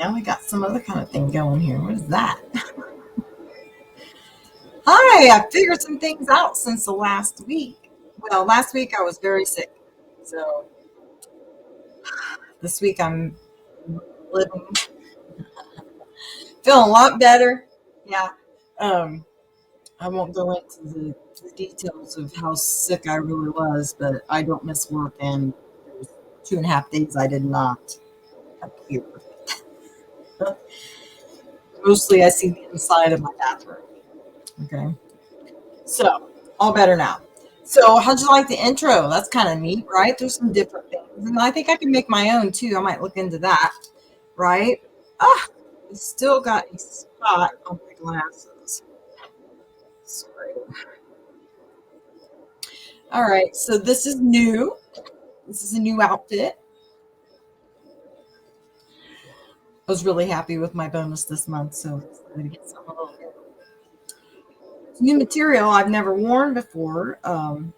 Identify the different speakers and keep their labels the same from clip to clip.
Speaker 1: now we got some other kind of thing going here. What is that? Hi, I figured some things out since the last week. Well, last week I was very sick. So this week I'm living, feeling a lot better. Yeah. Um, I won't go into the details of how sick I really was, but I don't miss work, and there was 2.5 days I did not appear. Mostly I see the inside of my bathroom. Okay. So, all better now. So, how'd you like the intro? That's kind of neat, right? There's some different things. And I think I can make my own too. I might look into that, right? Ah, I still got a spot on my glasses. Sorry. All right. So, this is new. This is a new outfit. I was really happy with my bonus this month. So, I'm going to get some a little bit. It's new material I've never worn before.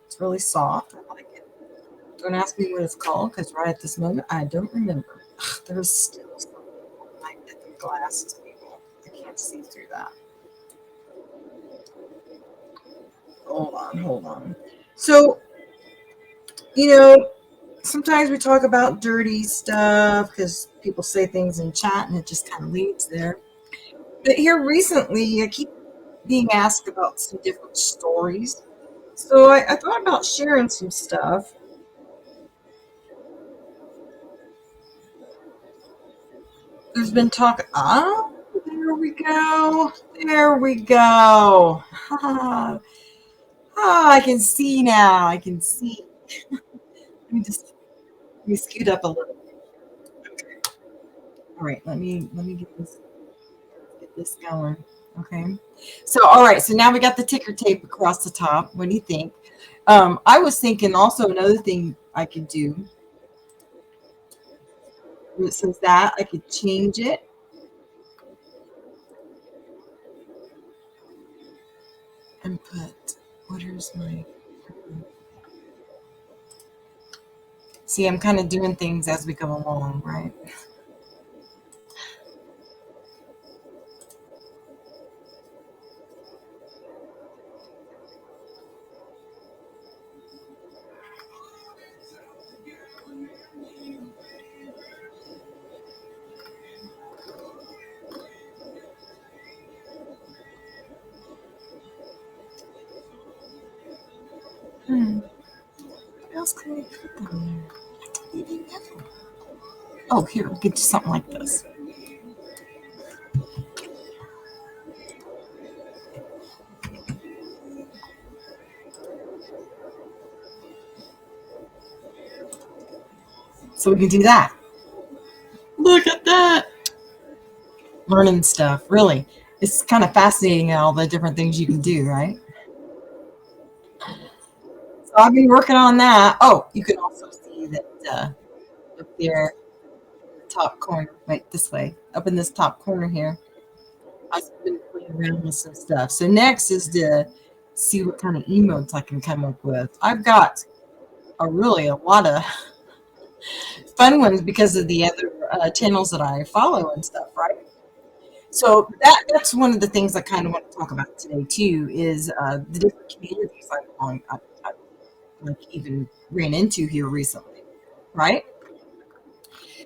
Speaker 1: It's really soft. I like it. Don't ask me what it's called because right at this moment I don't remember. Ugh, there's still something on my glasses, people. I can't see through that. Hold on, hold on. So, you know, sometimes we talk about dirty stuff because people say things in chat and it just kind of leads there. But here recently, I keep being asked about some different stories. So I thought about sharing some stuff. There's been talk. Oh, there we go. There we go. Ah, I can see now. I can see. Let me scoot up a little. All right. Let me get this going. Okay. So all right. So now we got the ticker tape across the top. What do you think? I was thinking also another thing I could do. Since that I could change it and put. Where's my? See, I'm kind of doing things as we go along, right? Hmm. What else can we put down there? I don't even know. Oh, here, we'll get you something like this. So we can do that. Look at that. Learning stuff, really. It's kind of fascinating all the different things you can do, right? So I've been working on that. Oh, you can also see that up there, top corner, right this way, up in this top corner here. I've been playing around with some stuff. So next is to see what kind of emotes I can come up with. I've got a lot of fun ones because of the other channels that I follow and stuff, right? So that's one of the things I kind of want to talk about today too is the different communities I like even ran into here recently, right?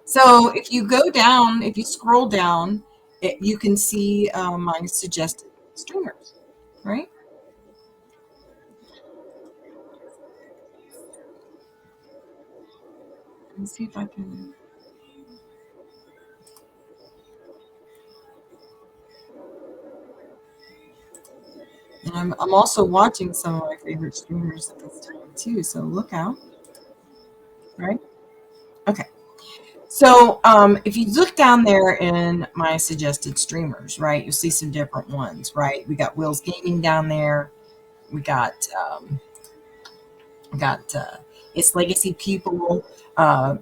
Speaker 1: So if you go down, if you scroll down, you can see my suggested streamers, right? Let me see if I can. And I'm also watching some of my favorite streamers at this time too. So look out, right? Okay. So if you look down there in my suggested streamers, right, you'll see some different ones, right? We got Will's Gaming down there. We got It's Legacy People, uh,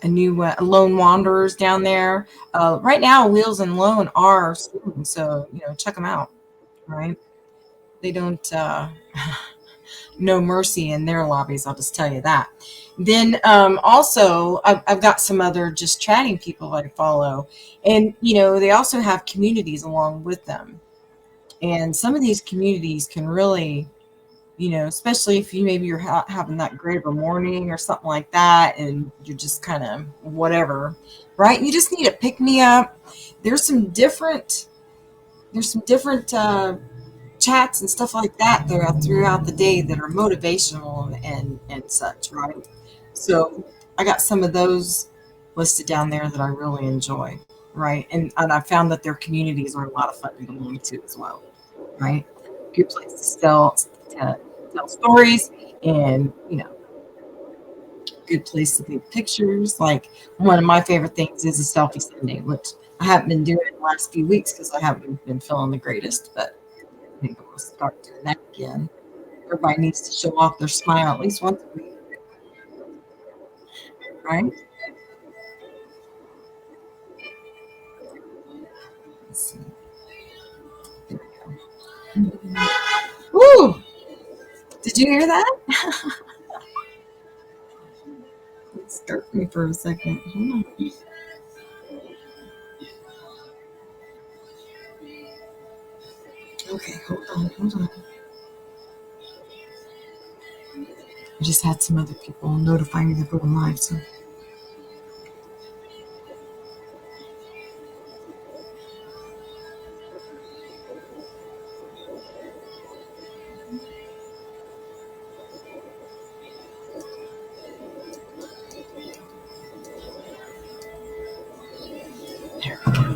Speaker 1: a new Lone Wanderers down there. Right now, Wheels and Lone are streaming, so check them out, right? They don't. no mercy in their lobbies. I'll just tell you that. Then also, I've got some other just chatting people I follow, and they also have communities along with them. And some of these communities can really, especially if you're having that great of a morning or something like that, and you're just kind of whatever, right? You just need to pick me up. There's some different chats and stuff like that throughout the day that are motivational and such, right? So I got some of those listed down there that I really enjoy, right? And I found that their communities are a lot of fun to belong to as well, right? Good place to tell stories, and good place to take pictures. Like, one of my favorite things is a selfie Sunday, which I haven't been doing in the last few weeks because I haven't been feeling the greatest, but I think I'm gonna start doing that again. Everybody needs to show off their smile at least once a week, right? Let's see. There we go. Woo! Did you hear that? It scared me for a second. Hold on. Okay, hold on. I just had some other people notify me to go live, so there we go.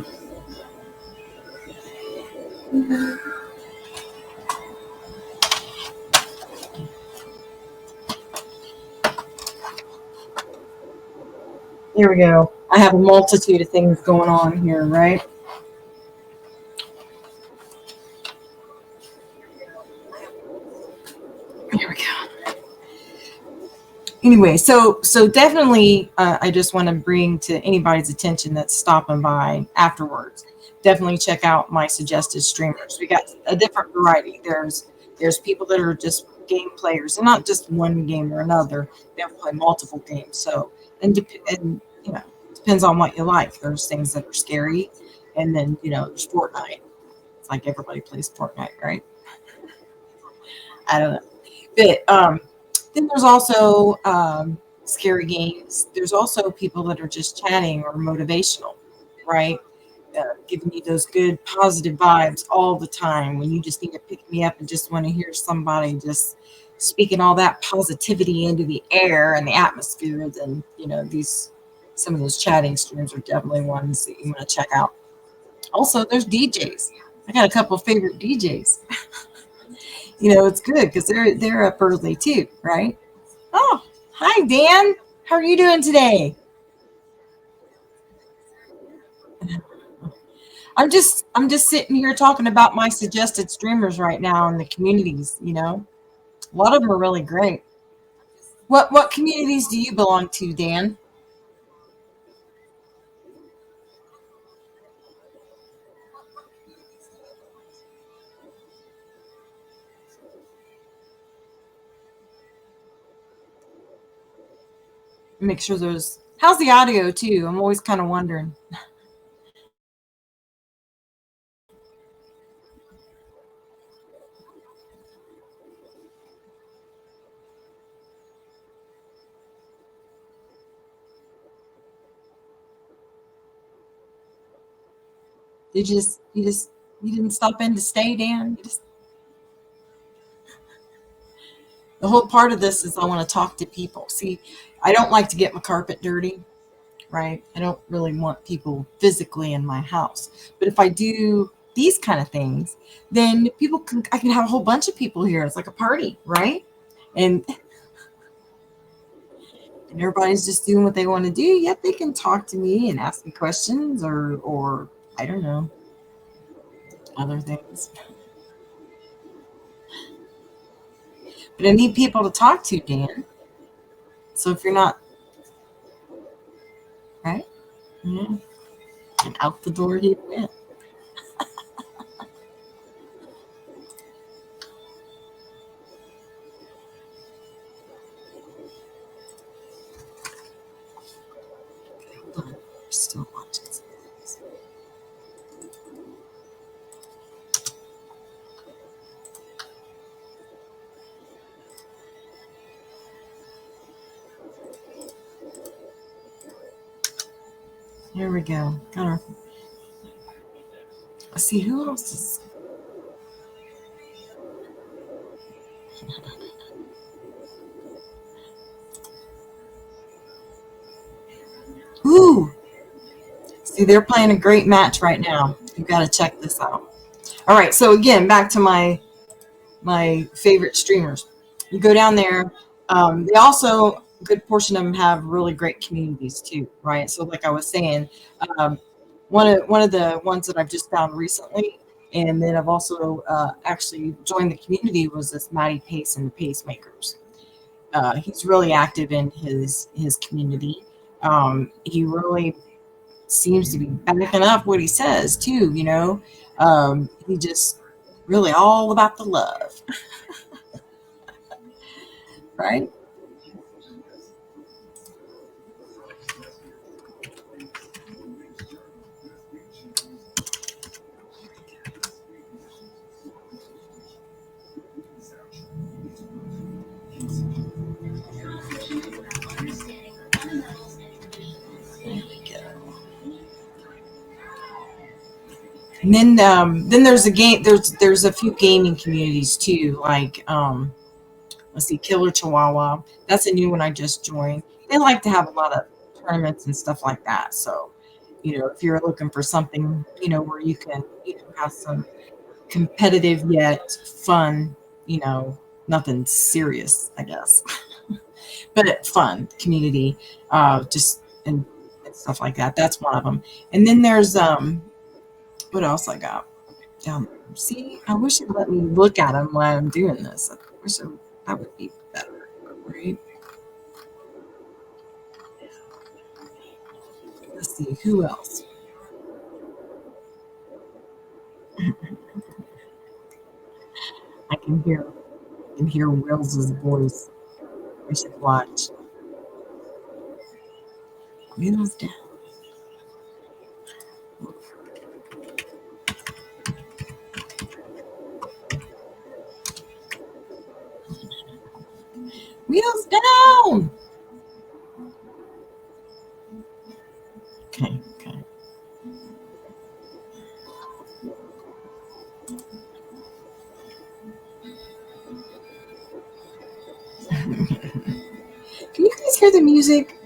Speaker 1: Here we go. I have a multitude of things going on here, right? Here we go. Anyway, so definitely, I just want to bring to anybody's attention that's stopping by afterwards. Definitely check out my suggested streamers. We got a different variety. There's people that are just game players, and not just one game or another. They play multiple games. So, and depends on what you like. There's things that are scary, and then there's Fortnite. It's like everybody plays Fortnite, right? I don't know. But then there's also scary games. There's also people that are just chatting or motivational, right? Giving you those good positive vibes all the time when you just need to pick me up and just want to hear somebody just speaking all that positivity into the air and the atmosphere. Then these some of those chatting streams are definitely ones that you want to check out. Also, there's DJs. I got a couple of favorite DJs. It's good because they're up early too, right? Oh, hi Dan. How are you doing today? I'm just sitting here talking about my suggested streamers right now in the communities. A lot of them are really great. What communities do you belong to, Dan? Make sure there's how's the audio too? I'm always kind of wondering. You didn't stop in to stay, Dan. The whole part of this is I want to talk to people. See, I don't like to get my carpet dirty, right? I don't really want people physically in my house. But if I do these kind of things, then I can have a whole bunch of people here. It's like a party, right? And everybody's just doing what they want to do. Yet they can talk to me and ask me questions, or I don't know, other things. But I need people to talk to, Dan. So if you're not right, yeah, and out the door he went. Here we go. Got our. Let's see who else is. Ooh, see, they're playing a great match right now. You got to check this out. All right, so again, back to my favorite streamers. You go down there. They also a good portion of them have really great communities too, right? So, like I was saying, um, one of the ones that I've just found recently, and then I've also actually joined the community was this Matty Pace and the Pacemakers. He's really active in his community. He really seems to be backing up what he says too. He just really all about the love, right? And then there's a game. There's a few gaming communities too, like let's see, Killer Chihuahua. That's a new one I just joined. They like to have a lot of tournaments and stuff like that. So, if you're looking for something, where you can, have some competitive yet fun, nothing serious, I guess, but fun community, just and stuff like that. That's one of them. And then there's what else I got down there? See, I wish it let me look at them while I'm doing this. I wish that would be better, right? Let's see who else. I can hear Wills's voice. I should watch. Wheels down. Wheels down. Okay, okay. Can you guys hear the music?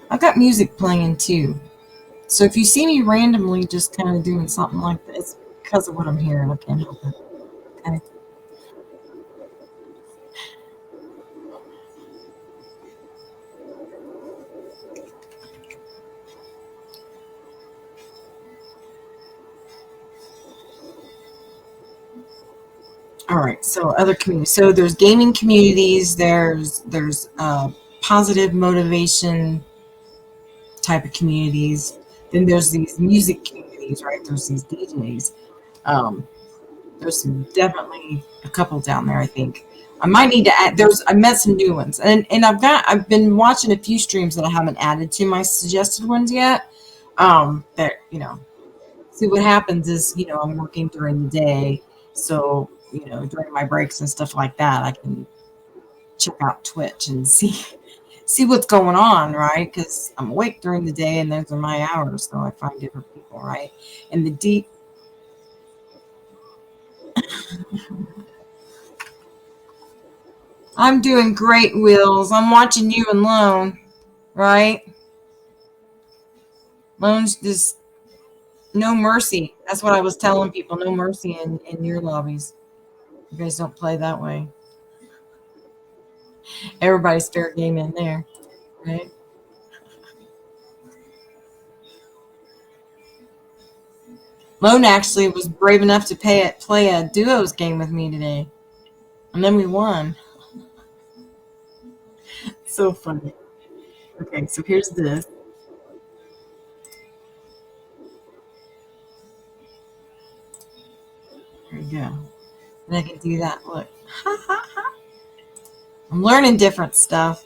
Speaker 1: I've got music playing too. So if you see me randomly just kind of doing something like that, it's because of what I'm hearing. I can't help it. Okay. All right. So other communities. So there's gaming communities. There's positive motivation type of communities. Then there's these music communities, right? There's these DJs. Um, there's definitely a couple down there. I think I might need to add. I met some new ones, and I've been watching a few streams that I haven't added to my suggested ones yet. That see what happens is I'm working during the day, so during my breaks and stuff like that, I can check out Twitch and see what's going on, right? Because I'm awake during the day, and those are my hours, so I find different people, right? And the deep, I'm doing great, Wills. I'm watching you and Lone, right? Lone's just no mercy. That's what I was telling people. No mercy in your lobbies. You guys don't play that way. Everybody's fair game in there, right? Lone actually was brave enough to play a duos game with me today, and then we won. So funny. Okay, so here's this. There you go. And I can do that. Look, I'm learning different stuff.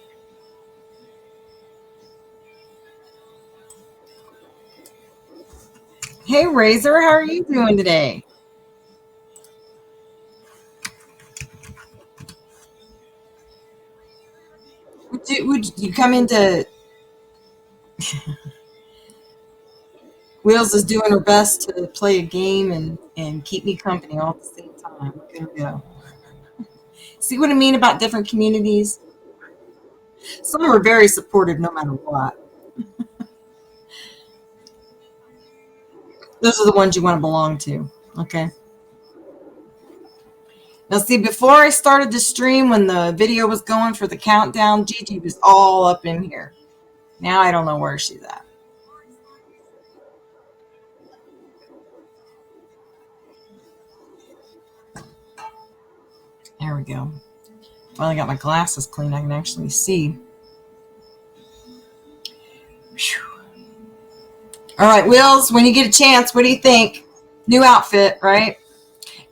Speaker 1: Hey, Razor, how are you doing today? Would you come into Wheels is doing her best to play a game and keep me company all at the same time. Look at her go. See what I mean about different communities? Some are very supportive no matter what. Those are the ones you want to belong to. Okay. Now, see, before I started the stream, when the video was going for the countdown, Gigi was all up in here. Now I don't know where she's at. There we go. Finally got my glasses clean. I can actually see. Whew. All right, Wills, when you get a chance, what do you think? New outfit, right?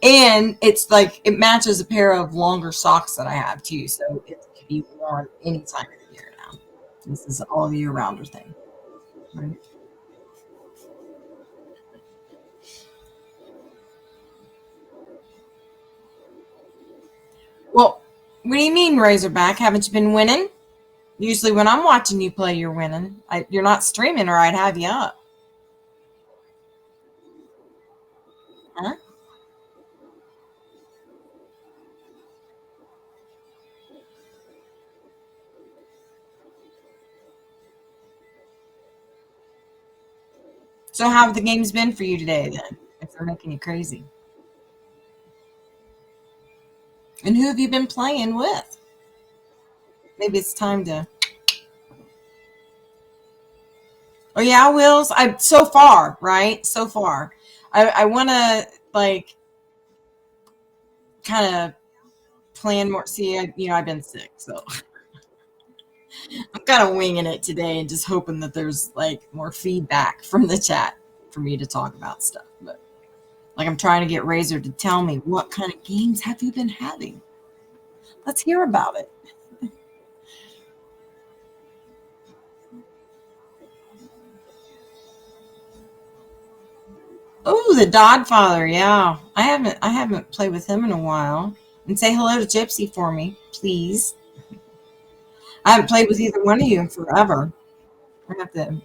Speaker 1: And it's like it matches a pair of longer socks that I have too, so it can be worn any time of the year now. This is all year rounder thing. Right? Well, what do you mean, Razorback? Haven't you been winning? Usually, when I'm watching you play, you're winning. You're not streaming, or I'd have you up. Huh? So, how have the games been for you today, then? If they're making you crazy, and who have you been playing with? Maybe it's time to. Oh yeah, Wills. I so far, right? So far, I want to like kind of plan more. See, I've been sick, so I'm kind of winging it today and just hoping that there's like more feedback from the chat for me to talk about stuff. But like, I'm trying to get Razor to tell me what kind of games have you been having. Let's hear about it. Oh, the Dodfather. Yeah, I haven't played with him in a while. And say hello to Gypsy for me, please. I haven't played with either one of you in forever. I have to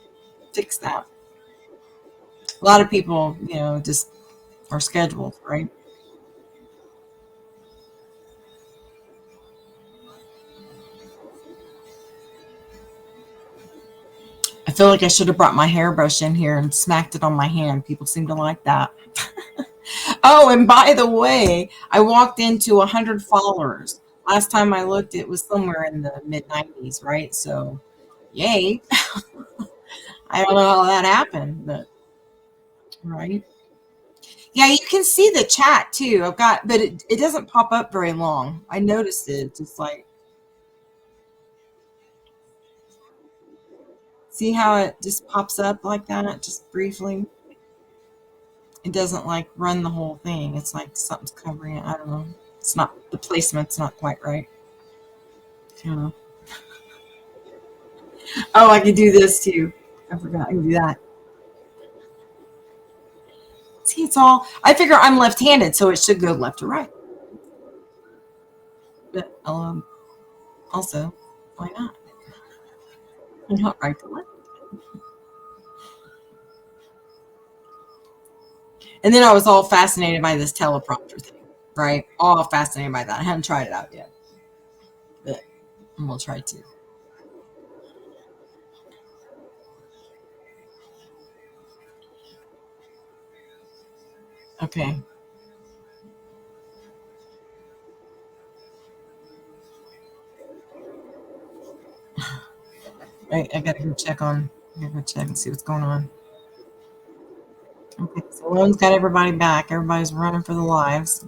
Speaker 1: fix that. A lot of people, just are scheduled, right? I feel like I should have brought my hairbrush in here and smacked it on my hand. People seem to like that. Oh, and by the way, I walked into 100 followers. Last time I looked, it was somewhere in the mid 90s, right? So, yay. I don't know how that happened, but right. Yeah, you can see the chat too. But it doesn't pop up very long. I noticed it. Just like, see how it just pops up like that, just briefly? It doesn't like run the whole thing. It's like something's covering it. I don't know. It's not, the placement's not quite right. You know. Oh, I can do this too. I forgot I can do that. See, it's all, I figure I'm left-handed, so it should go left to right. But also, why not? Not right to left. And then I was all fascinated by this teleprompter thing, right? All fascinated by that. I haven't tried it out yet, but we'll try to. Okay. I gotta go check on. I gotta go check and see what's going on. Okay, so Lone's got everybody back. Everybody's running for the lives.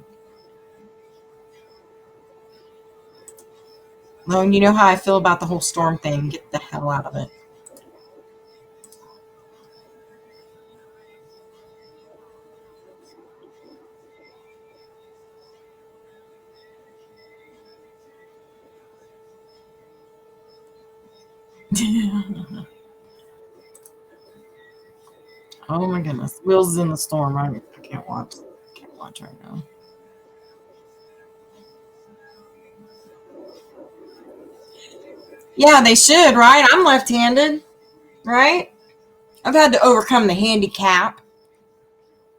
Speaker 1: Lone, you know how I feel about the whole storm thing. Get the hell out of it. Oh my goodness. Will's is in the storm. I can't watch. Can't watch right now. Yeah, they should, right? I'm left-handed, right? I've had to overcome the handicap,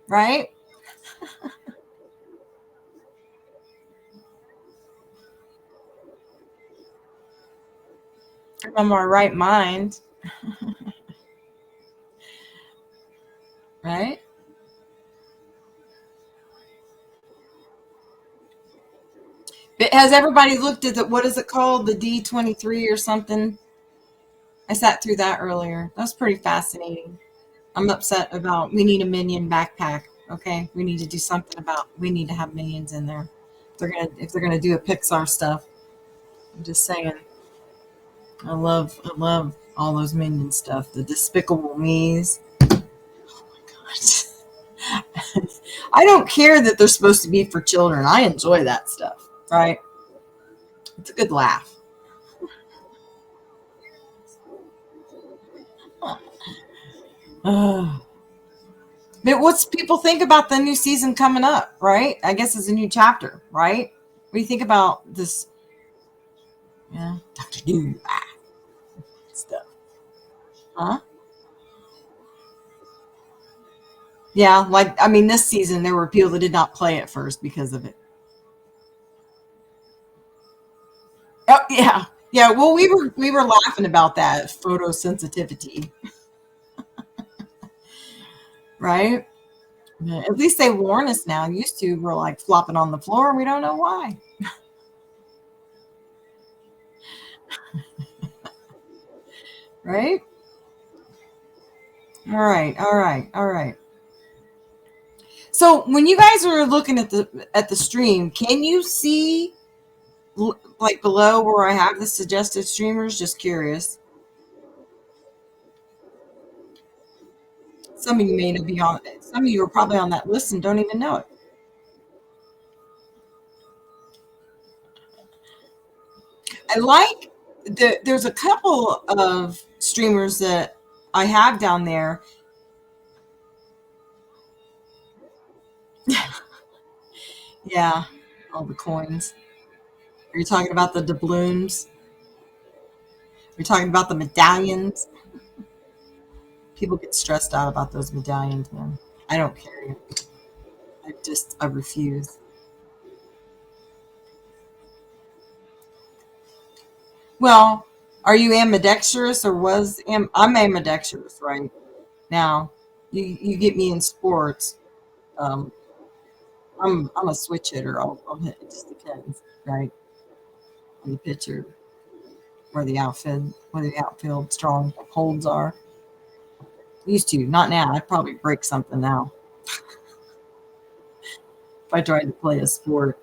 Speaker 1: right? I'm on my right mind, right? But has everybody looked at the, what is it called? The D23 or something? I sat through that earlier. That was pretty fascinating. I'm upset about, we need a minion backpack. Okay. We need to do something about, we need to have minions in there. If they're gonna do a Pixar stuff. I'm just saying. I love all those minion stuff. The Despicable Me's. I don't care that they're supposed to be for children. I enjoy that stuff, right? It's a good laugh. But what's people think about the new season coming up, right? I guess it's a new chapter, right? What do you think about this? Yeah, Doctor Doom stuff, huh? Yeah, like I mean, this season there were people that did not play at first because of it. Oh yeah, yeah. Well, we were laughing about that photosensitivity, right? Yeah, at least they warn us now. Used to we're like flopping on the floor and we don't know why, right? All right, all right, all right. So when you guys are looking at the stream, can you see like below where I have the suggested streamers? Just curious. Some of you may not be on it. Some of you are probably on that list and don't even know it. I like there's a couple of streamers that I have down there. Yeah, all the coins. Are you talking about the doubloons? You're talking about the medallions. People get stressed out about those medallions, man. I don't care. I refuse. Well, are you ambidextrous or I'm ambidextrous right now? You get me in sports. Um, I'm a switch hitter. I'll hit. It just depends, right, on the pitcher where the outfield strong holds are. Used to, not now. I'd probably break something now if I tried to play a sport.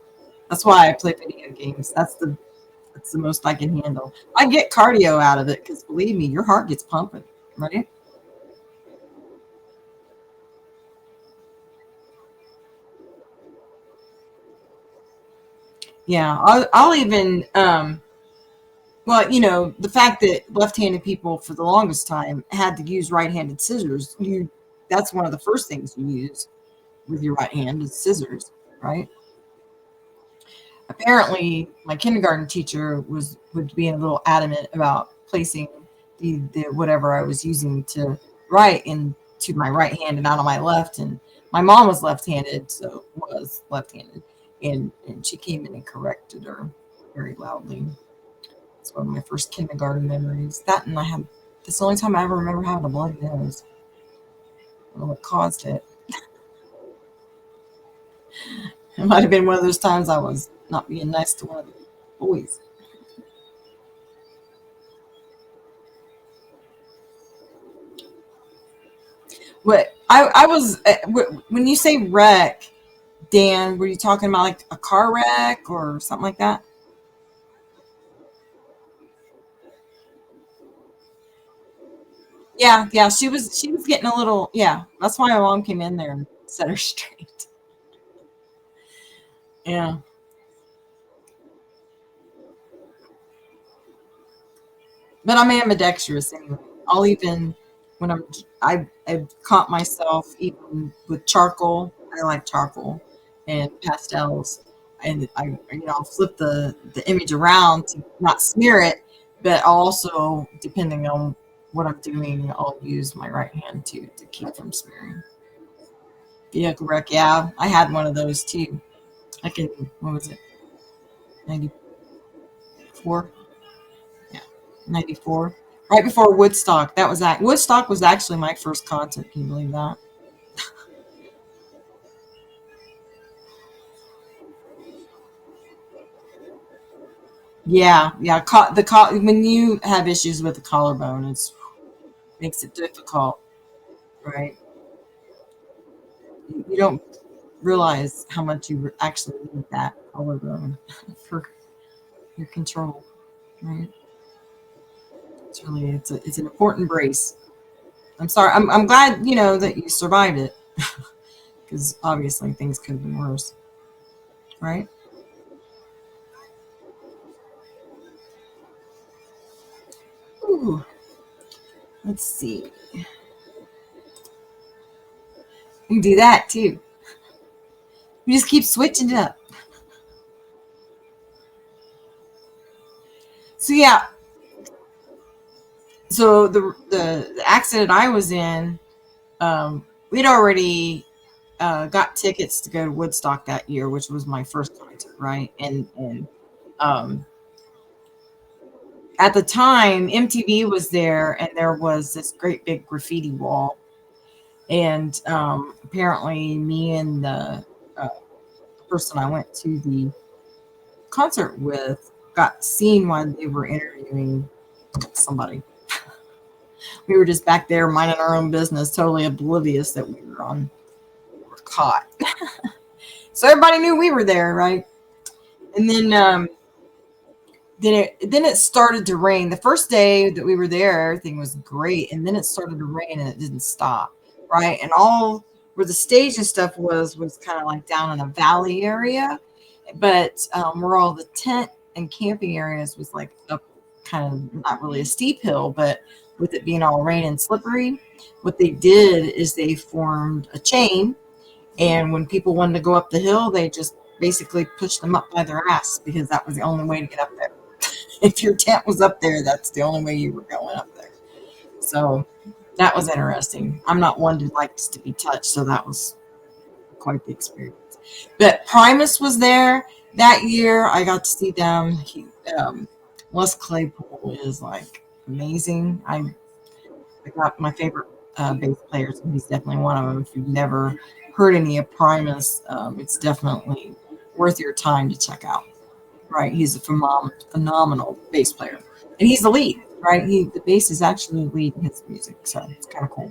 Speaker 1: That's why I play video games. That's the most I can handle. I get cardio out of it because believe me, your heart gets pumping, right? Yeah, I'll even well, the fact that left-handed people for the longest time had to use right-handed scissors, that's one of the first things you use with your right hand is scissors, right? Apparently, my kindergarten teacher would be a little adamant about placing the whatever I was using to write into my right hand and out on my left. And my mom was left-handed, and she came in and corrected her very loudly. It's one of my first kindergarten memories. That and I have That's the only time I ever remember having a bloody nose. I don't know what caused it. It might have been one of those times I was not being nice to one of the boys. What I was when you say wreck, Dan, were you talking about like a car wreck or something like that? Yeah, yeah. She was getting a little, yeah. That's why my mom came in there and set her straight. Yeah. But I'm ambidextrous anyway. I'll even when I've caught myself even with charcoal. I like charcoal and pastels, and I'll flip the image around to not smear it, but also depending on what I'm doing, I'll use my right hand to keep from smearing. Vehicle wreck, yeah, I had one of those too. I can, what was it, 94? Yeah, 94. Right before Woodstock. That was that. Woodstock was actually my first concert. Can you believe that? Yeah, yeah. When you have issues with the collarbone, it's makes it difficult, right? You don't realize how much you actually need that collarbone for your control, right? It's an important brace. I'm sorry. I'm glad that you survived it because obviously things could have been worse, right? Ooh, let's see. You can do that too. You just keep switching it up. So yeah, so the accident I was in, we'd already got tickets to go to Woodstock that year, which was my first concert, right? And um, at the time, MTV was there, and there was this great big graffiti wall, and apparently, me and the person I went to the concert with got seen while they were interviewing somebody. We were just back there minding our own business, totally oblivious that we were caught. So everybody knew we were there, right? And then it started to rain. The first day that we were there, everything was great, and then it started to rain and it didn't stop, right? And all where the stage and stuff was kind of like down in a valley area, but where all the tent and camping areas was like up, kind of not really a steep hill, but with it being all rain and slippery, what they did is they formed a chain, and when people wanted to go up the hill, they just basically pushed them up by their ass because that was the only way to get up there. If your tent was up there, that's the only way you were going up there. So that was interesting. I'm not one who likes to be touched, so that was quite the experience. But Primus was there that year. I got to see them. Les Claypool is like amazing. I got my favorite bass players, and he's definitely one of them. If you've never heard any of Primus, it's definitely worth your time to check out. Right, he's a phenomenal bass player, and he's the lead. Right, the bass is actually leading his music, so it's kind of cool.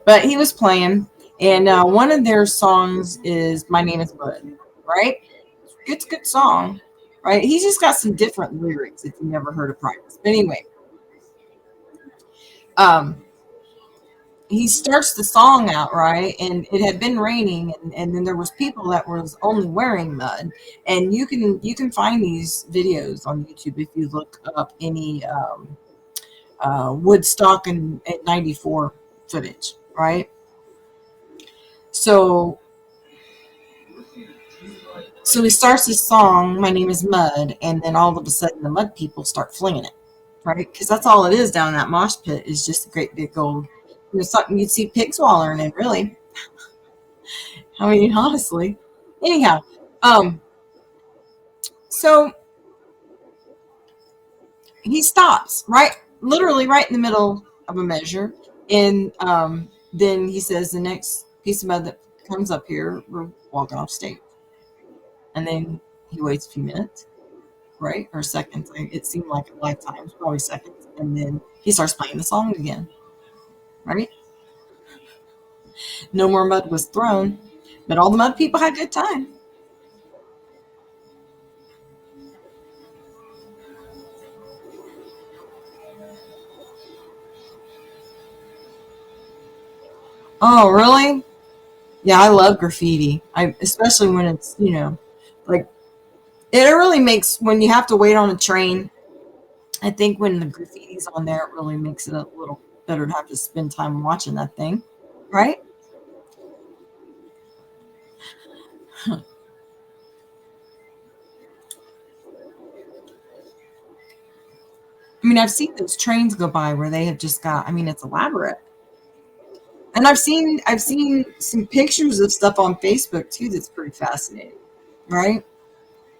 Speaker 1: But he was playing, and one of their songs is "My Name Is Bud." Right, it's a good song. Right, he's just got some different lyrics if you never heard of Primus. But anyway, um, he starts the song out right, and it had been raining, and then there was people that was only wearing mud, and you can find these videos on YouTube if you look up any Woodstock and 94 footage, right? So so he starts his song, "My Name Is Mud," and then all of a sudden the mud people start flinging it, right? Because that's all it is down in that mosh pit is just a great big old, something you'd see pigs wallering in, really. I mean, honestly. Anyhow, um, so he stops right, literally right in the middle of a measure, and then he says, "The next piece of mud that comes up here, we're walking off stage." And then he waits a few minutes, right, or seconds. It seemed like a lifetime, probably seconds, and then he starts playing the song again, right? No more mud was thrown, but all the mud people had a good time. Oh, really? Yeah, I love graffiti. I especially when it's like it really makes when you have to wait on a train. I think when the graffiti's on there, it really makes it a little better to have to spend time watching that thing, right? I mean, I've seen those trains go by where they have just got. I mean, it's elaborate. And I've seen some pictures of stuff on Facebook too that's pretty fascinating, right?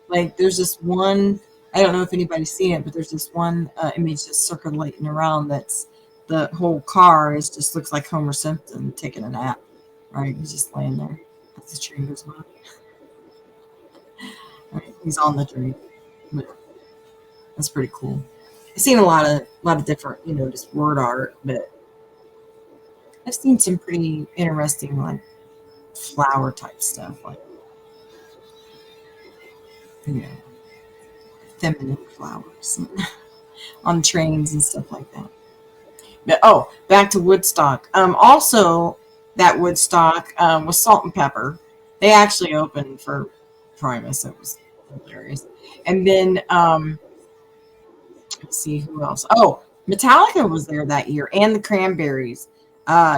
Speaker 1: Like there's this one, I don't know if anybody's seen it, but there's this one image that's circulating around that's the whole car is just looks like Homer Simpson taking a nap, right? He's just laying there as the train goes by. Right? He's on the train. But that's pretty cool. I've seen a lot of different, just word art, but I've seen some pretty interesting like flower type stuff, like you know, feminine flowers on trains and stuff like that. But oh, back to Woodstock. Also that Woodstock was Salt and Pepper. They actually opened for Primus. It was hilarious. And then let's see who else. Oh, Metallica was there that year, and the Cranberries.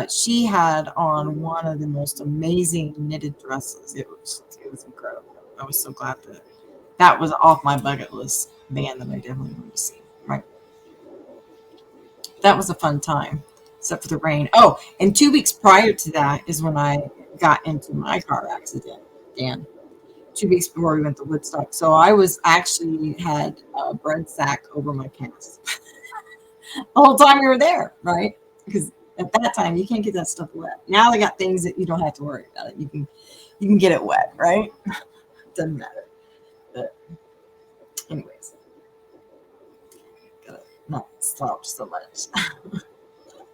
Speaker 1: She had on one of the most amazing knitted dresses. It was incredible. I was so glad that was off my bucket list band that I definitely wanted to see. Right, that was a fun time, except for the rain. Oh, and 2 weeks prior to that is when I got into my car accident. Dan, 2 weeks before we went to Woodstock, so I was actually had a bread sack over my pants the whole time we were there, right? Because at that time you can't get that stuff wet. Now they got things that you don't have to worry about it. You can get it wet, right? Doesn't matter. But anyways, gotta not slouch so much.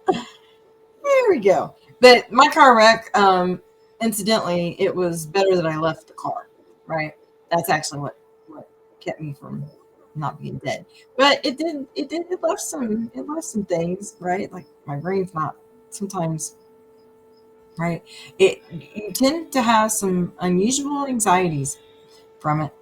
Speaker 1: There we go. But my car wreck, incidentally, it was better that I left the car, right? That's actually what kept me from not being dead. But it left some things, right? Like my brain's not sometimes right. You tend to have some unusual anxieties from it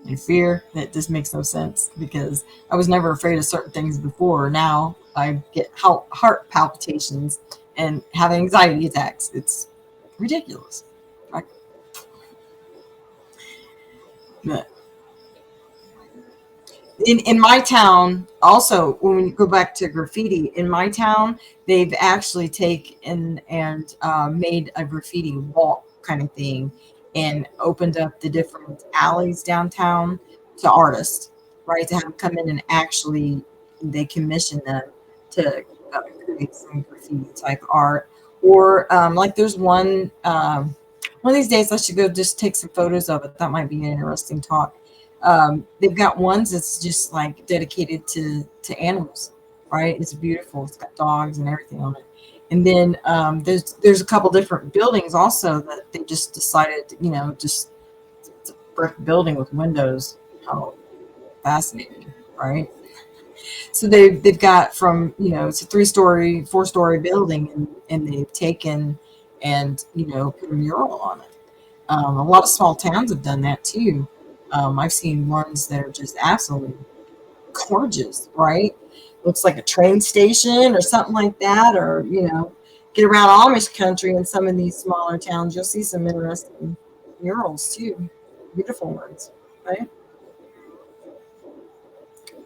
Speaker 1: and fear that just makes no sense because I was never afraid of certain things before. Now I get heart palpitations and have anxiety attacks. It's ridiculous. Right? But in my town, also when we go back to graffiti, in my town, they've actually taken and made a graffiti walk kind of thing and opened up the different alleys downtown to artists, right? To have them come in and actually they commission them to create some graffiti type art. Or like there's one of these days I should go just take some photos of it. That might be an interesting talk. They've got ones that's just like dedicated to animals, right? It's beautiful. It's got dogs and everything on it. And then there's a couple different buildings also that they just decided, just it's a brick building with windows. How fascinating, right? So they've got from it's a 3-story, 4-story building, and they've taken and put a mural on it. A lot of small towns have done that too. I've seen ones that are just absolutely gorgeous, right? Looks like a train station or something like that, or get around Amish country in some of these smaller towns, you'll see some interesting murals too, beautiful ones, right?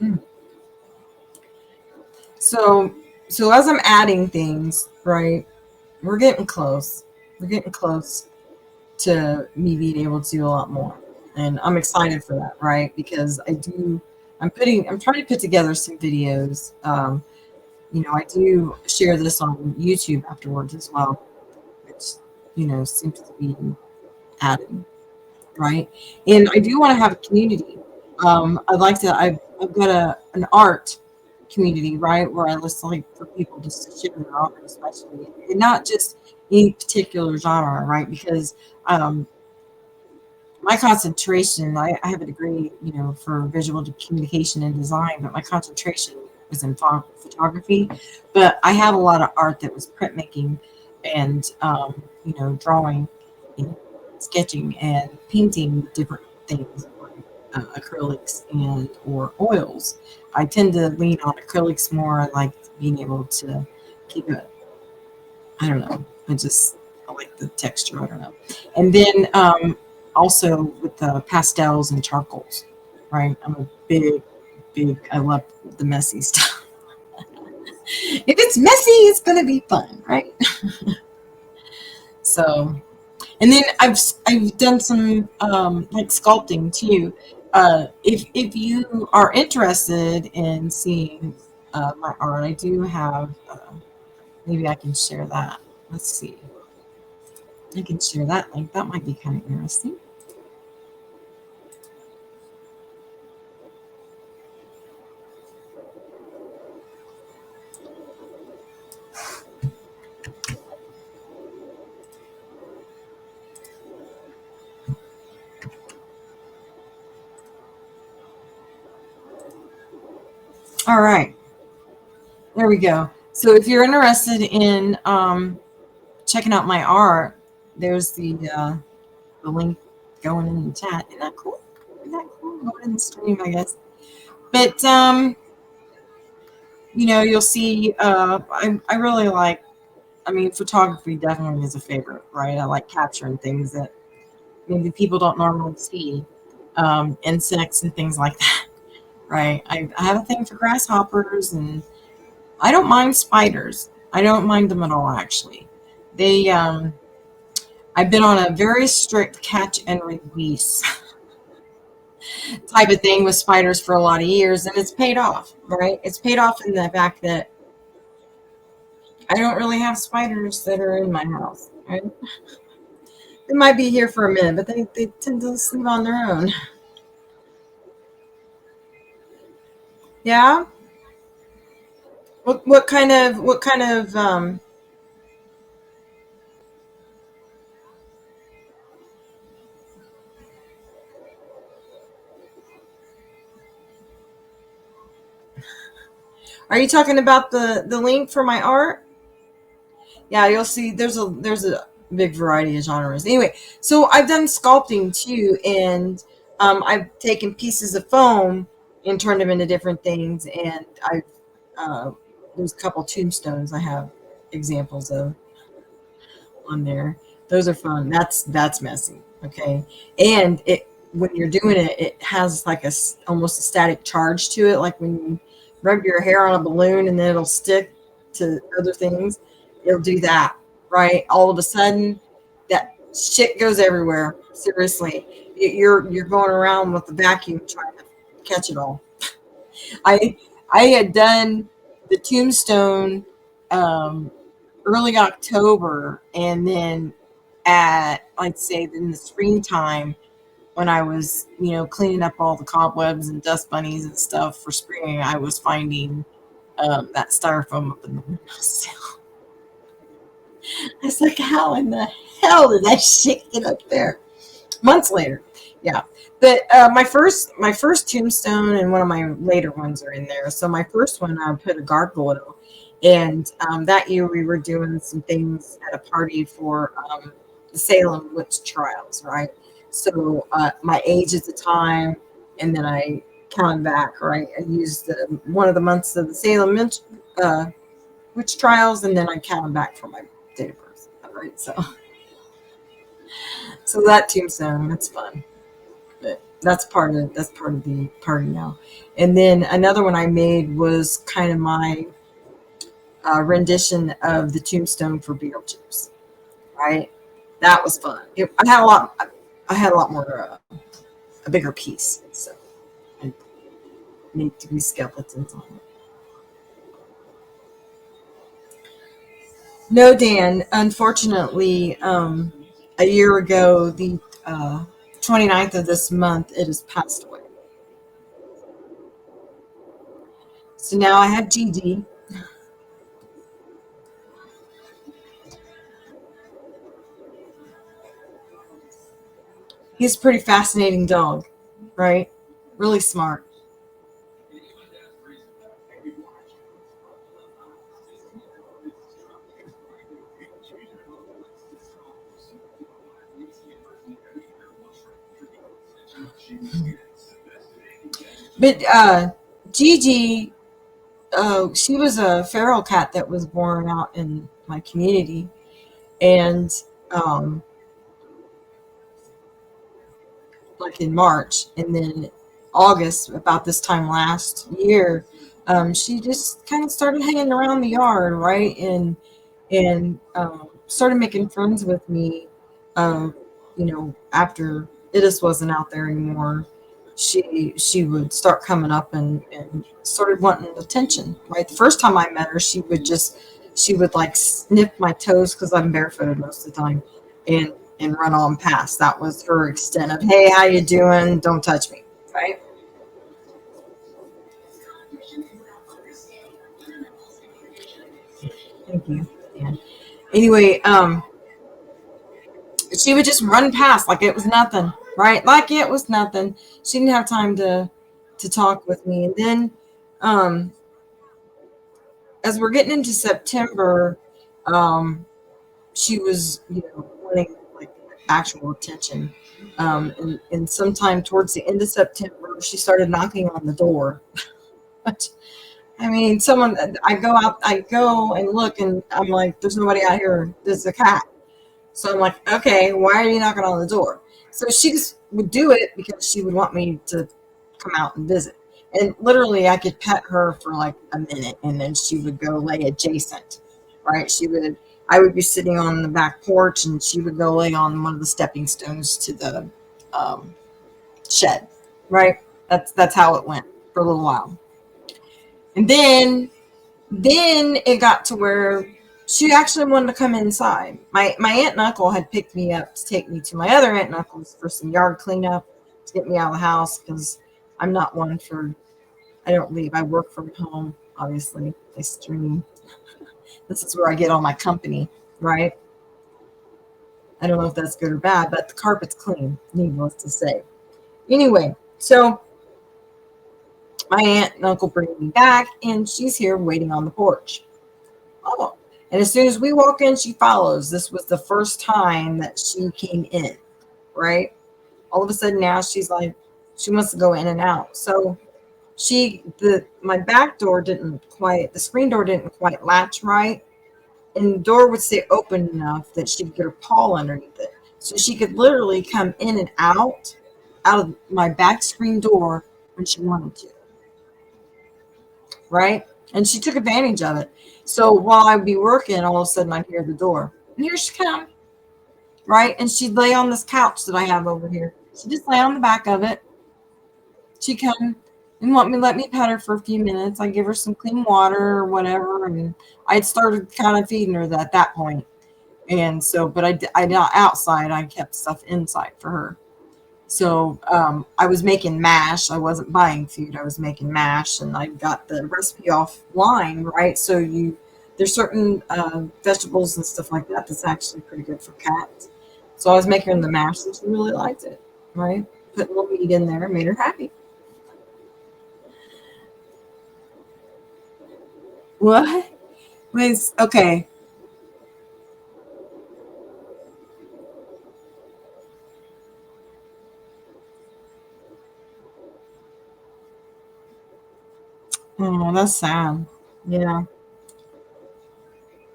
Speaker 1: Mm. So, so as I'm adding things, right, we're getting close. We're getting close to me being able to do a lot more. And I'm excited for that, right? Because I'm trying to put together some videos. I do share this on YouTube afterwards as well, which, seems to be adding, right? And I do want to have a community. I've got an art community, right? Where I list like for people just to share their art, especially, and not just any particular genre, right? Because, um, my concentration, I have a degree, for visual communication and design, but my concentration was in photography. But I have a lot of art that was printmaking and, drawing and sketching and painting different things, like acrylics and or oils. I tend to lean on acrylics more. I like being able to keep it, I don't know. I like the texture. I don't know. And then also with the pastels and charcoals, right? I'm a big big. I love the messy stuff. If it's messy, it's gonna be fun, right? So, and then I've done some like sculpting too. If you are interested in seeing my art, I do have. Maybe I can share that. Let's see. I can share that link. That might be kind of interesting. All right, there we go. So if you're interested in checking out my art, there's the link going in the chat. Isn't that cool? Isn't that cool? Going in the stream, I guess. But you'll see. I really like. I mean, photography definitely is a favorite, right? I like capturing things that maybe people don't normally see, insects and things like that, right? I have a thing for grasshoppers, and I don't mind spiders. I don't mind them at all, actually. They, I've been on a very strict catch and release type of thing with spiders for a lot of years, and it's paid off, right? It's paid off in the fact that I don't really have spiders that are in my house, right? They might be here for a minute, but they tend to sleep on their own. Yeah. What kind of are you talking about the link for my art? Yeah, you'll see there's a big variety of genres. Anyway, so I've done sculpting too, and I've taken pieces of foam and turned them into different things, and I've uh, there's a couple tombstones I have examples of on there. Those are fun. That's messy. Okay, and it when you're doing it, it has like almost a static charge to it, like when you rub your hair on a balloon and then it'll stick to other things. It'll do that, right? All of a sudden, that shit goes everywhere. Seriously, you're going around with the vacuum trying to catch it all. I I had done the tombstone um, early October, and then at I'd say in the springtime when I was cleaning up all the cobwebs and dust bunnies and stuff for spring, I was finding that styrofoam up in the windowsill. I was like, how in the hell did that shit get up there? Months later, yeah. But my first tombstone and one of my later ones are in there. So my first one, I put a gargoyle, and that year we were doing some things at a party for the Salem witch trials, right? So my age at the time, and then I counted back, right? I used one of the months of the Salem uh, witch trials, and then I counted back for my date of birth. All right, so that tombstone, that's fun. But that's part of the party now. And then another one I made was kind of my rendition of the tombstone for Beetlejuice. Right, that was fun. I had a lot. I had a lot more a bigger piece, so I need to be skeletons on it. No, Dan. Unfortunately, a year ago, the 29th of this month, it has passed away. So now I have Gigi. He's a pretty fascinating dog, right? Really smart. But Gigi, she was a feral cat that was born out in my community, and like in March, and then August, about this time last year, she just kind of started hanging around the yard, right? And started making friends with me. Um, after it just wasn't out there anymore, she would start coming up and started wanting attention. Right, the first time I met her, she would like sniff my toes because I'm barefooted most of the time, and run on past. That was her extent of, hey, how you doing? Don't touch me. Right. Thank you. Yeah. Anyway, she would just run past like it was nothing, right? Like it was nothing. She didn't have time to talk with me. And then, um, as we're getting into September, um, she was, wanting like actual attention. And sometime towards the end of September, she started knocking on the door. But I mean, I go and look, and I'm like, there's nobody out here. There's a cat. So I'm like, okay, why are you knocking on the door? So she just would do it because she would want me to come out and visit. And literally, I could pet her for like a minute, and then she would go lay adjacent, right? I would be sitting on the back porch, and she would go lay on one of the stepping stones to the um, shed, right? That's how it went for a little while. And then it got to where she actually wanted to come inside. My aunt and uncle had picked me up to take me to my other aunt and uncle's for some yard cleanup to get me out of the house because I'm not one for, I don't leave. I work from home, obviously. I stream. This is where I get all my company, right? I don't know if that's good or bad, but the carpet's clean, needless to say. Anyway, so my aunt and uncle bring me back, and she's here waiting on the porch. Oh, and as soon as we walk in, she follows. This was the first time that she came in, right? All of a sudden now she's like, she wants to go in and out. So my back door the screen door didn't quite latch right. And the door would stay open enough that she could get her paw underneath it. So she could literally come in and out of my back screen door when she wanted to, right? And she took advantage of it. So while I'd be working, all of a sudden I'd hear the door. And here she comes, right? And she'd lay on this couch that I have over here. She'd just lay on the back of it. She'd come and let me pet her for a few minutes. I'd give her some clean water or whatever. And I'd started kind of feeding her at that point. And so, but I not outside. I kept stuff inside for her. So I was making mash. I wasn't buying food. I was making mash, and I got the recipe offline, right? So there's certain vegetables and stuff like that that's actually pretty good for cats. So I was making the mash, and she really liked it, right? Put a little meat in there, made her happy. What? Was okay. Oh, that's sad. Yeah,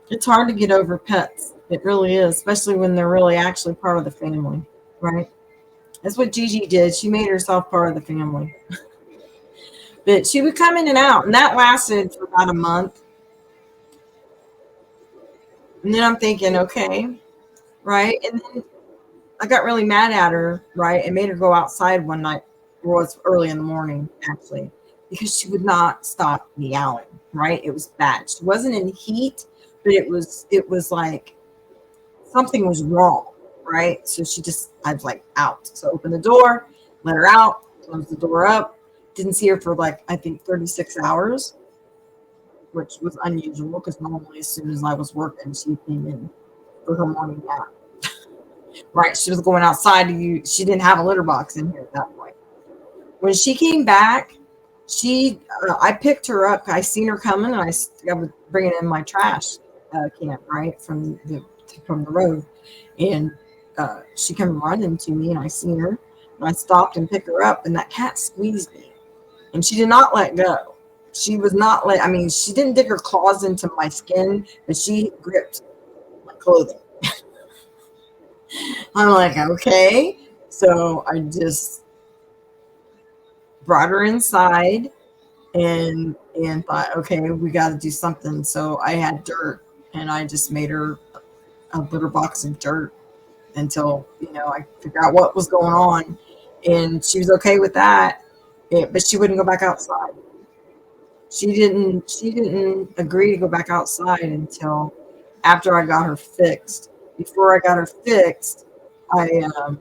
Speaker 1: it's hard to get over pets. It really is, especially when they're really actually part of the family, right? That's what Gigi did. She made herself part of the family. But she would come in and out, and that lasted for about a month. And then I'm thinking, okay, right? And then I got really mad at her, right? And made her go outside one night. It was early in the morning, actually, because she would not stop meowing, right? It was bad. She wasn't in heat, but it was like something was wrong, right? So I was like, out. So open the door, let her out, close the door up. Didn't see her for like, I think 36 hours, which was unusual because normally as soon as I was working, she came in for her morning nap. Right. She was going outside to use, she didn't have a litter box in here at that point. When she came back, I picked her up. I seen her coming, and I was bringing in my trash can, right, from the road. And she came running to me, and I seen her. And I stopped and picked her up, and that cat squeezed me. And she did not let go. She was not I mean, she didn't dig her claws into my skin, but she gripped my clothing. I'm like, okay. So I just brought her inside and thought, okay, we got to do something. So I had dirt, and I just made her a litter box of dirt until I figured out what was going on, and she was okay with that. But she wouldn't go back outside. She didn't agree to go back outside until after I got her fixed. Before I got her fixed, I um,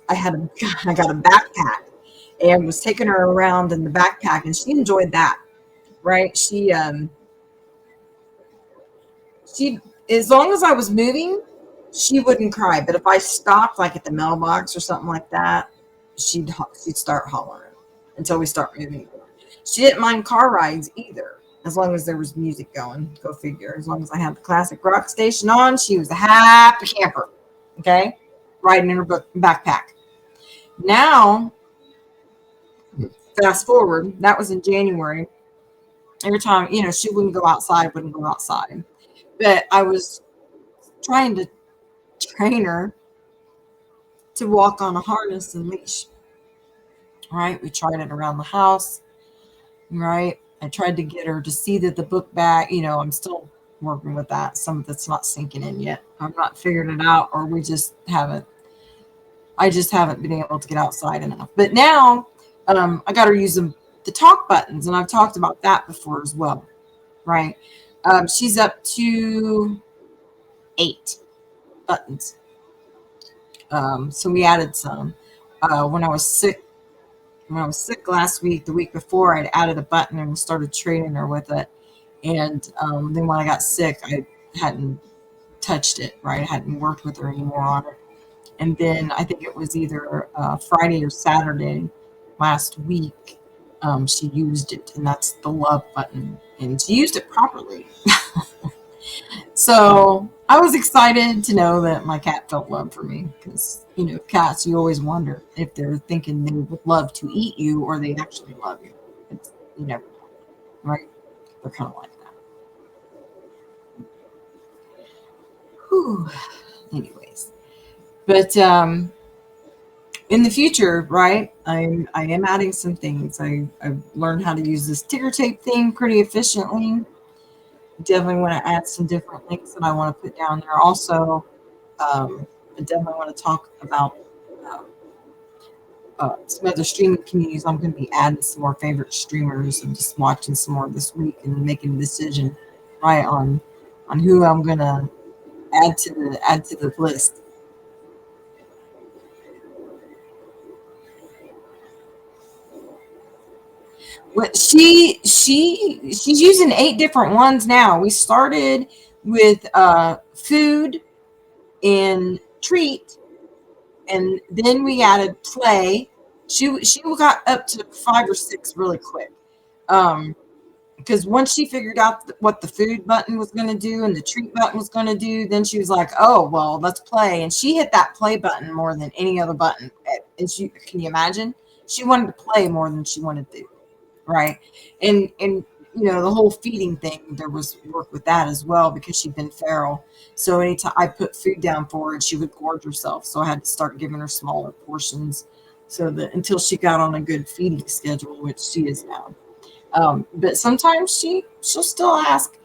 Speaker 1: I had a I got a backpack and was taking her around in the backpack, and she enjoyed that. Right? She as long as I was moving, she wouldn't cry. But if I stopped, like at the mailbox or something like that, she'd start hollering until we start moving. She didn't mind car rides either, as long as there was music going. Go figure. As long as I had the classic rock station on, she was a happy camper. Okay, riding in her backpack. Now, fast forward, that was in January. Every time, she wouldn't go outside, wouldn't go outside. But I was trying to train her to walk on a harness and leash. Right? We tried it around the house. Right? I tried to get her to see that the book bag, I'm still working with that. Some of it's not sinking in yet. I'm not figuring it out, or I just haven't been able to get outside enough. But now, I got her using the talk buttons, and I've talked about that before as well. Right? She's up to 8 buttons. So we added some. When I was sick, last week, the week before, I'd added a button and started training her with it. And then when I got sick, I hadn't touched it, right? I hadn't worked with her anymore on it. And then I think it was either Friday or Saturday last week, she used it, and that's the love button. And she used it properly. So I was excited to know that my cat felt love for me, because, cats, you always wonder if they're thinking they would love to eat you or they actually love you. You never know, right? They're kind of like that. Whew. Anyways, but in the future, right? I am adding some things. I've learned how to use this ticker tape thing pretty efficiently. Definitely want to add some different links that I want to put down there. Also, I definitely want to talk about uh, some other streaming communities. I'm going to be adding some more favorite streamers and just watching some more this week and making a decision, right, on who I'm going to add to the list. What she's using 8 different ones now. We started with food and treat, and then we added play. She got up to 5 or 6 really quick. Because once she figured out what the food button was going to do and the treat button was going to do, then she was like, "Oh, well, let's play." And she hit that play button more than any other button. And she, can you imagine? She wanted to play more than she wanted to, right? And the whole feeding thing, there was work with that as well, because she'd been feral. So anytime I put food down for her, she would gorge herself. So I had to start giving her smaller portions, so that until she got on a good feeding schedule, which she is now. But sometimes she'll still ask.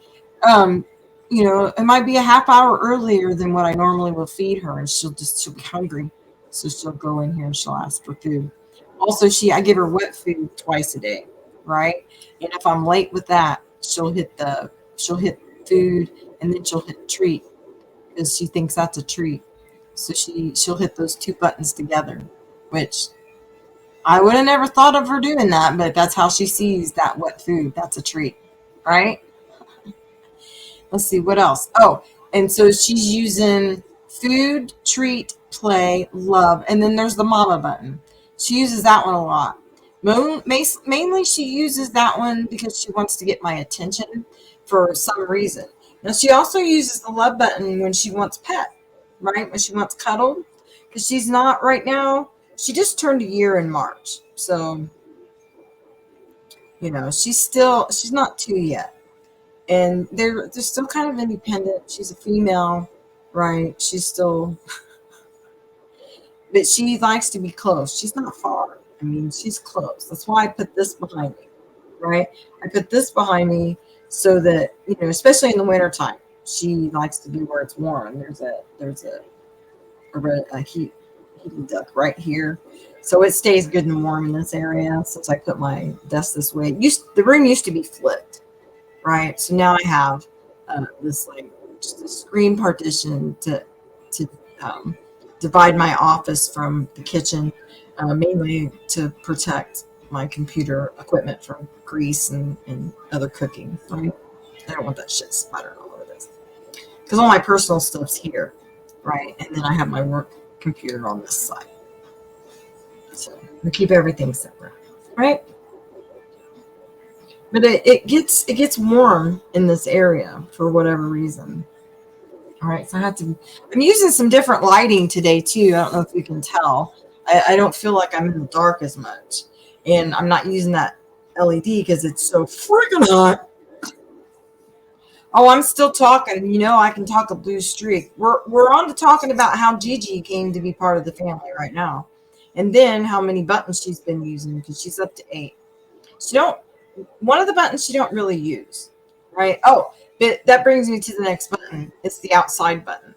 Speaker 1: Um, it might be a half hour earlier than what I normally will feed her, and she'll be hungry, so she'll go in here and she'll ask for food. Also, I give her wet food twice a day, right? And if I'm late with that, she'll hit food, and then she'll hit treat, because she thinks that's a treat. So she'll hit those 2 buttons together, which I would have never thought of her doing that, but that's how she sees that wet food. That's a treat, right? Let's see what else. Oh, and so she's using food, treat, play, love, and then there's the mama button. She uses that one a lot. Mainly, she uses that one because she wants to get my attention for some reason. Now, she also uses the love button when she wants pet, right? When she wants cuddled, because she's not right now. She just turned a year in March, so she's not 2 yet, and they're still kind of independent. She's a female, right? She's still, but she likes to be close. She's not far. I mean, she's close. That's why I put this behind me, right? I put this behind me so that, especially in the wintertime, she likes to be where it's warm. There's a heating duct right here. So it stays good and warm in this area since I put my desk this way. The room used to be flipped, right? So now I have this like just a screen partition to um, divide my office from the kitchen, mainly to protect my computer equipment from grease and other cooking. Right? I don't want that shit splattering all over this because all my personal stuff's here, right? And then I have my work computer on this side. So we keep everything separate, right? But it gets warm in this area for whatever reason. All right, so I'm using some different lighting today too. I don't know if you can tell. I don't feel like I'm in the dark as much. And I'm not using that LED because it's so freaking hot. Oh, I'm still talking. I can talk a blue streak. We're on to talking about how Gigi came to be part of the family right now. And then how many buttons she's been using because she's up to 8. She don't One of the buttons she don't really use, right? Oh, but that brings me to the next button. It's the outside button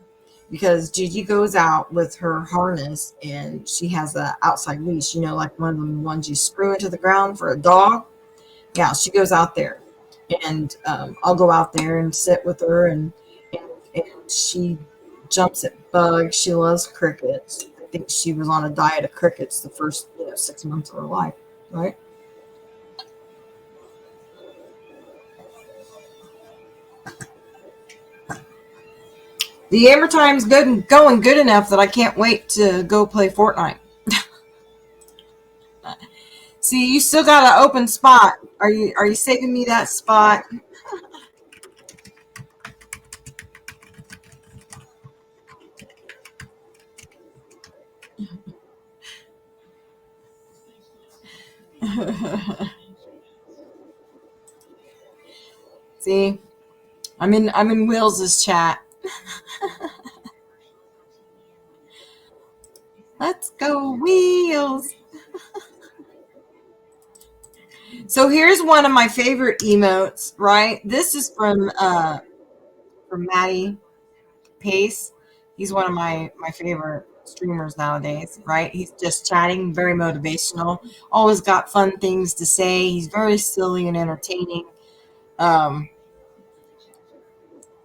Speaker 1: because Gigi goes out with her harness and she has a outside leash. Like one of the ones you screw into the ground for a dog. Yeah, she goes out there, and I'll go out there and sit with her, and she jumps at bugs. She loves crickets. I think she was on a diet of crickets the first 6 months of her life, right? The Yammer Time's good and going good enough that I can't wait to go play Fortnite. See, you still got an open spot. Are you saving me that spot? See, I'm in Wills's chat. Let's go Wheels. So here's one of my favorite emotes, right? This is from Matty Pace. He's one of my favorite streamers nowadays, right? He's just chatting, very motivational, always got fun things to say. He's very silly and entertaining. Um,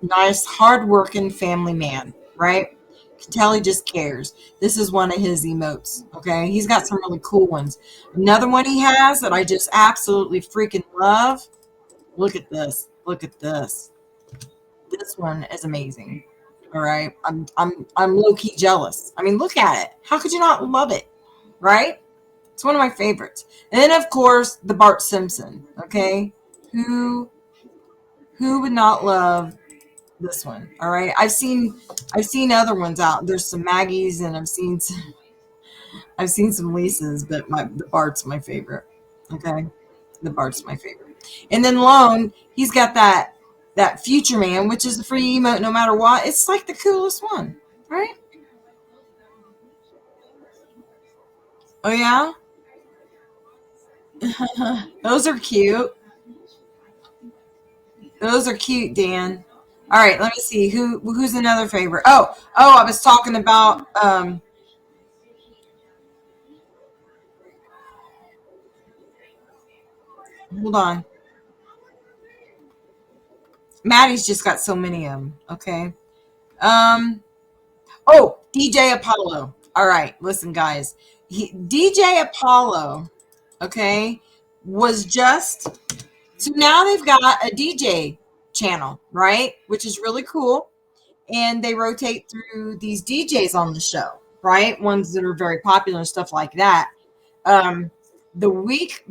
Speaker 1: Nice, hardworking family man, right? Can tell he just cares. This is one of his emotes. Okay, he's got some really cool ones. Another one he has that I just absolutely freaking love. Look at this. Look at this. This one is amazing. All right, I'm low key jealous. I mean, look at it. How could you not love it? Right? It's one of my favorites. And then of course the Bart Simpson. Okay, who who would not love this one? All right, I've seen other ones out. There's some Maggies and I've seen some Lisa's, but the Bart's my favorite. Okay, the Bart's my favorite. And then Lone, he's got that Future Man, which is the free emote no matter what. It's like the coolest one, right? Oh yeah, those are cute. Those are cute, Dan. All right, let me see who's another favorite. Oh, I was talking about hold on. Maddie's just got so many of them. Okay. Um. Oh, DJ Apollo. All right, listen, guys. DJ Apollo, okay, was just so now they've got a DJ channel, right? Which is really cool. And they rotate through these DJs on the show, right? Ones that are very popular and stuff like that. Um, the week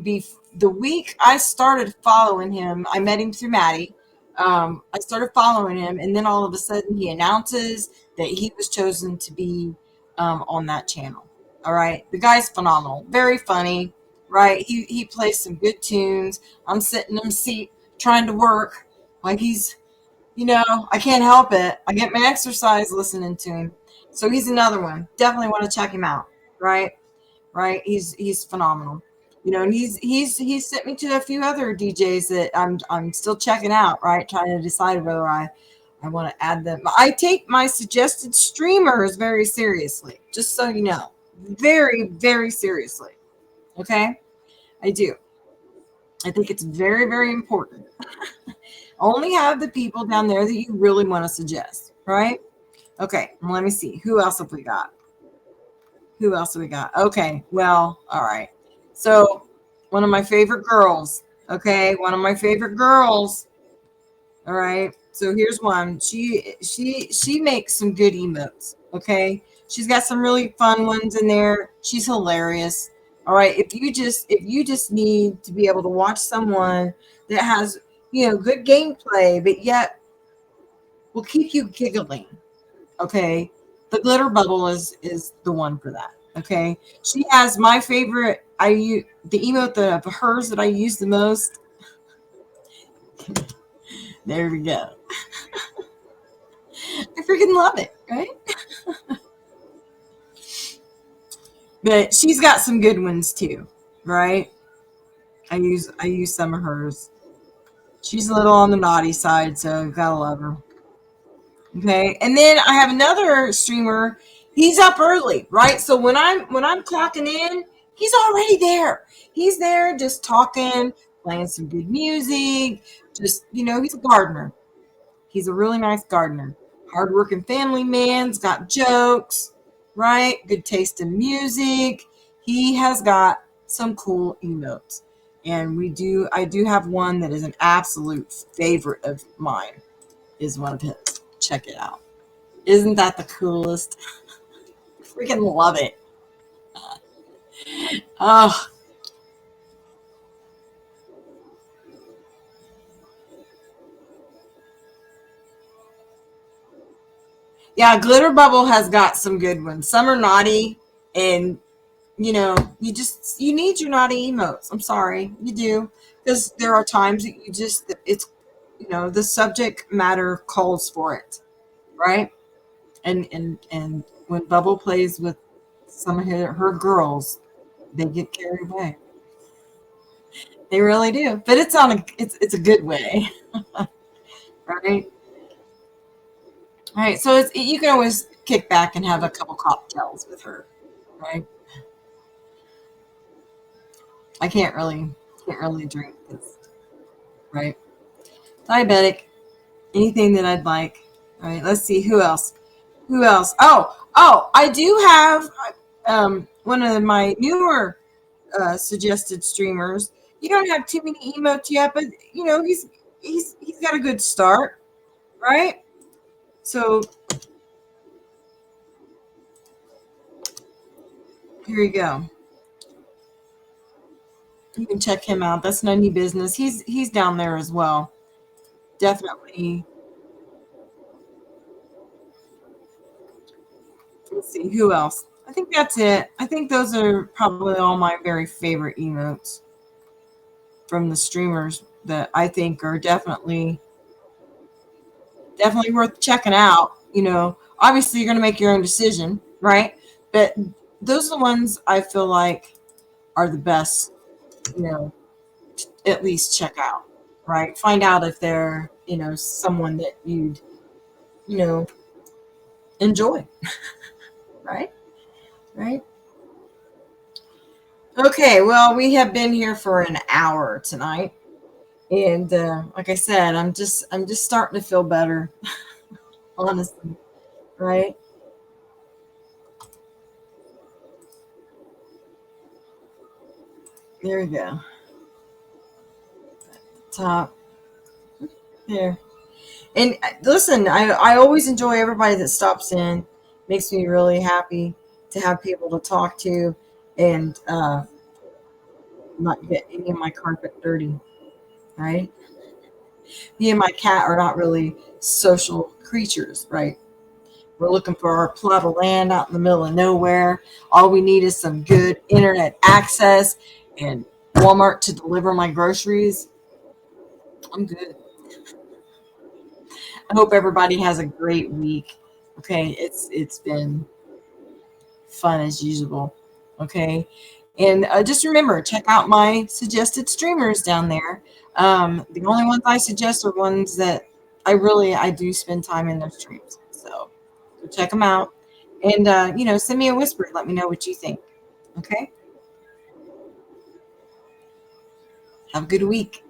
Speaker 1: I started following him, I met him through Maddie. I started following him, and then all of a sudden he announces that he was chosen to be on that channel. All right, the guy's phenomenal, very funny, right? He plays some good tunes. I'm sitting in his seat trying to work, like I can't help it. I get my exercise listening to him. So he's another one. Definitely want to check him out, right? right? He's phenomenal. You know, and he's sent me to a few other DJs that I'm still checking out, right? Trying to decide whether I want to add them. I take my suggested streamers very seriously, just so you know. Very, very seriously. Okay? I do. I think it's very, very important. Only have the people down there that you really want to suggest, right? Okay, well, let me see. Who else have we got? Who else have we got? Okay, well, all right. So, one of my favorite girls. Okay, one of my favorite girls. All right. So here's one. She makes some good emotes. Okay. She's got some really fun ones in there. She's hilarious. All right. If you just need to be able to watch someone that has, good gameplay, but yet will keep you giggling. Okay. The glitter bubble is the one for that. Okay. She has my favorite. I use the emote of hers that I use the most. There we go. I freaking love it. Right. But she's got some good ones too, right? I use some of hers. She's a little on the naughty side, so gotta love her. Okay, and then I have another streamer. He's up early, right? So when I'm clocking in, he's already there. He's there just talking, playing some good music. Just he's a gardener. He's a really nice gardener. Hardworking family man's got jokes, right? Good taste in music. He has got some cool emotes. And I do have one that is an absolute favorite of mine, is one of his. Check it out. Isn't that the coolest? Freaking love it. Oh, yeah, Glitter Bubble has got some good ones. Some are naughty, and you need your naughty emotes. I'm sorry, you do, because there are times that it's the subject matter calls for it, right? And when Bubble plays with some of her girls, they get carried away. They really do, but it's a good way, right? All right, so you can always kick back and have a couple cocktails with her, right? I can't really drink this, right? Diabetic. Anything that I'd like. All right, let's see who else. Who else? Oh, I do have one of my newer suggested streamers. You don't have too many emotes yet, but he's got a good start, right? So here you go. You can check him out. That's none of your business. He's down there as well. Definitely. Let's see who else. I think that's it. I think those are probably all my very favorite emotes from the streamers that I think are definitely worth checking out. Obviously you're going to make your own decision, right? But those are the ones I feel like are the best, you know, at least check out, right? Find out if they're, someone that you'd, you know, enjoy, right? Right? Okay, well, we have been here for an hour tonight. And like I said, I'm just starting to feel better, honestly, right? There we go. Top there. And listen, I always enjoy everybody that stops in. Makes me really happy to have people to talk to and not get any of my carpet dirty, right? Me and my cat are not really social creatures, right? We're looking for our plot of land out in the middle of nowhere. All we need is some good internet access and Walmart to deliver my groceries. I'm good. I hope everybody has a great week. Okay, it's been fun as usual. Okay. And just remember, check out my suggested streamers down there. The only ones I suggest are ones that I do spend time in those streams. So check them out. And, send me a whisper. Let me know what you think. Okay. Have a good week.